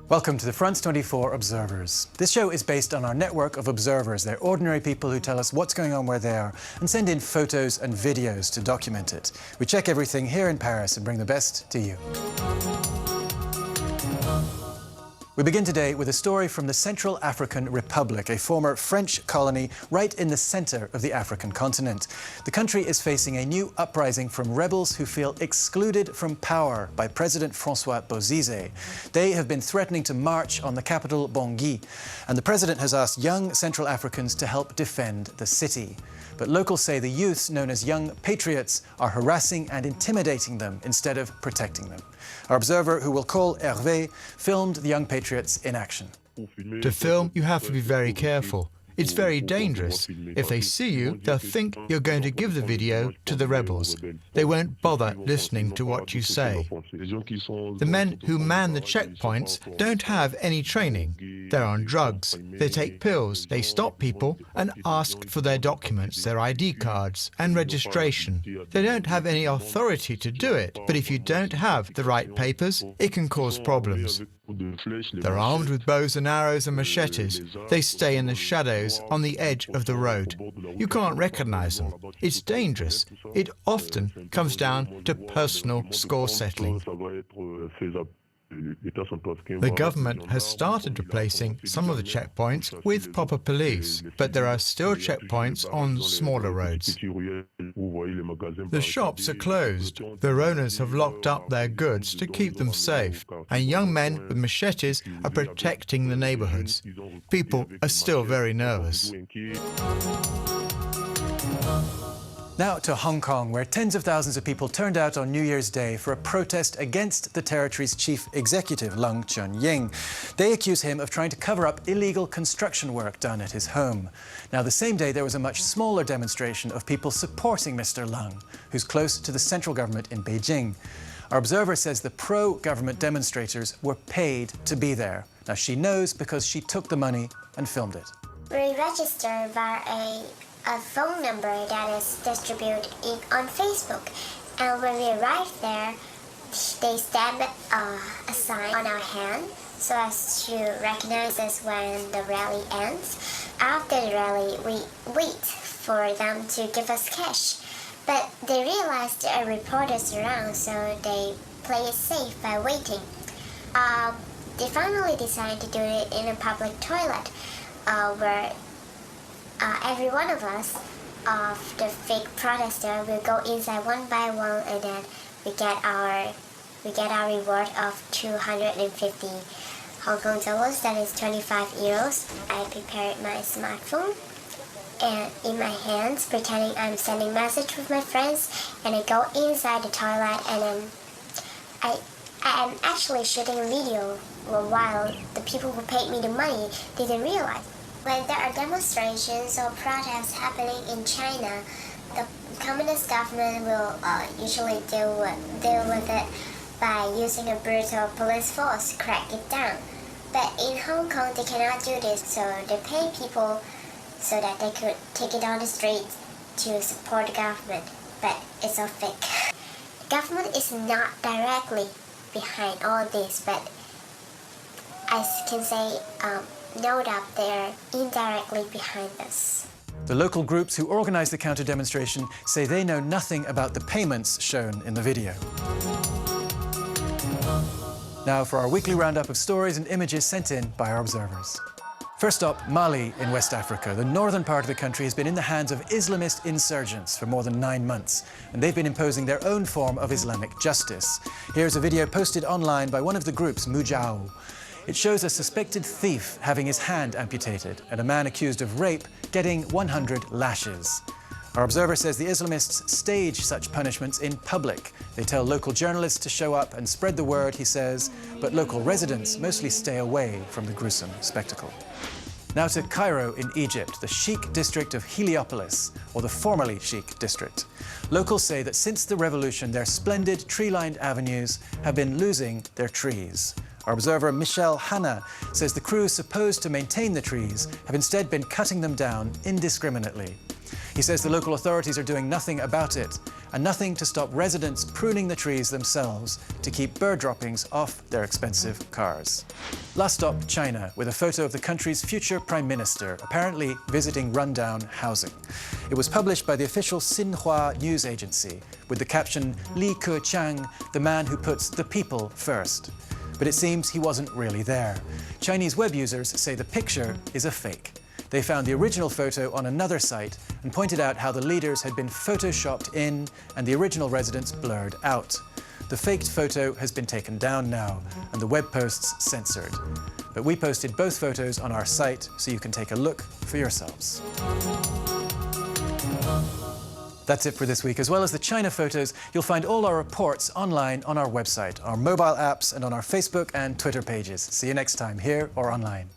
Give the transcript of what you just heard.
Welcome to the France 24 Observers. This show is based on our network of observers. They're ordinary people who tell us what's going on where they are and send in photos and videos to document it. We check everything here in Paris and bring the best to you. We begin today with a story from the Central African Republic, a former French colony right in the center of the African continent. The country is facing a new uprising from rebels who feel excluded from power by President Francois Bozizé. They have been threatening to march on the capital, Bangui, and the president has asked young Central Africans to help defend the city. But locals say the youths, known as Young Patriots, are harassing and intimidating them instead of protecting them. Our observer, who we'll call Hervé, filmed the Young Patriots in action. To film, you have to be very careful. It's very dangerous. If they see you, they'll think you're going to give the video to the rebels. They won't bother listening to what you say. The men who man the checkpoints don't have any training. They're on drugs. They take pills. They stop people and ask for their documents, their ID cards and registration. They don't have any authority to do it, but if you don't have the right papers, it can cause problems. They're armed with bows and arrows and machetes. They stay in the shadows on the edge of the road. You can't recognize them. It's dangerous. It often comes down to personal score settling. The government has started replacing some of the checkpoints with proper police, but there are still checkpoints on smaller roads. The shops are closed. Their owners have locked up their goods to keep them safe, and young men with machetes are protecting the neighborhoods. People are still very nervous. Now to Hong Kong, where tens of thousands of people turned out on New Year's Day for a protest against the territory's chief executive, Leung Chun-ying. They accuse him of trying to cover up illegal construction work done at his home. Now, the same day, there was a much smaller demonstration of people supporting Mr. Leung, who's close to the central government in Beijing. Our observer says the pro-government demonstrators were paid to be there. Now, she knows because she took the money and filmed it. We registered via a phone number that is distributed on Facebook. And when we arrived there, they stamped a sign on our hand so as to recognize us when the rally ends. After the rally, we wait for them to give us cash. But they realized there are reporters around, so they play it safe by waiting. They finally decided to do it in a public toilet where every one of us, of the fake protester, will go inside one by one, and then we get our reward of 250 Hong Kong dollars. That is 25 euros. I prepared my smartphone and in my hands, pretending I'm sending message with my friends, and I go inside the toilet, and then I am actually shooting a video while the people who paid me the money didn't realize. When there are demonstrations or protests happening in China, the communist government will usually deal with it by using a brutal police force to crack it down. But in Hong Kong, they cannot do this, so they pay people so that they could take it on the street to support the government. But it's all fake. The government is not directly behind all this, but I can say no doubt they're indirectly behind us. The local groups who organized the counter-demonstration say they know nothing about the payments shown in the video. Now for our weekly roundup of stories and images sent in by our observers. First up, Mali in West Africa. The northern part of the country has been in the hands of Islamist insurgents for more than 9 months, and they've been imposing their own form of Islamic justice. Here's a video posted online by one of the groups, Mujao. It shows a suspected thief having his hand amputated and a man accused of rape getting 100 lashes. Our observer says the Islamists stage such punishments in public. They tell local journalists to show up and spread the word, he says, but local residents mostly stay away from the gruesome spectacle. Now to Cairo in Egypt, the chic district of Heliopolis, or the formerly chic district. Locals say that since the revolution, their splendid tree-lined avenues have been losing their trees. Our observer, Michelle Hanna, says the crews supposed to maintain the trees have instead been cutting them down indiscriminately. He says the local authorities are doing nothing about it, and nothing to stop residents pruning the trees themselves to keep bird droppings off their expensive cars. Last stop, China, with a photo of the country's future prime minister, apparently visiting rundown housing. It was published by the official Xinhua news agency, with the caption, Li Keqiang, the man who puts the people first. But it seems he wasn't really there. Chinese web users say the picture is a fake. They found the original photo on another site and pointed out how the leaders had been photoshopped in and the original residents blurred out. The faked photo has been taken down now and the web posts censored. But we posted both photos on our site so you can take a look for yourselves. That's it for this week. As well as the China photos, you'll find all our reports online on our website, our mobile apps, and on our Facebook and Twitter pages. See you next time, here or online.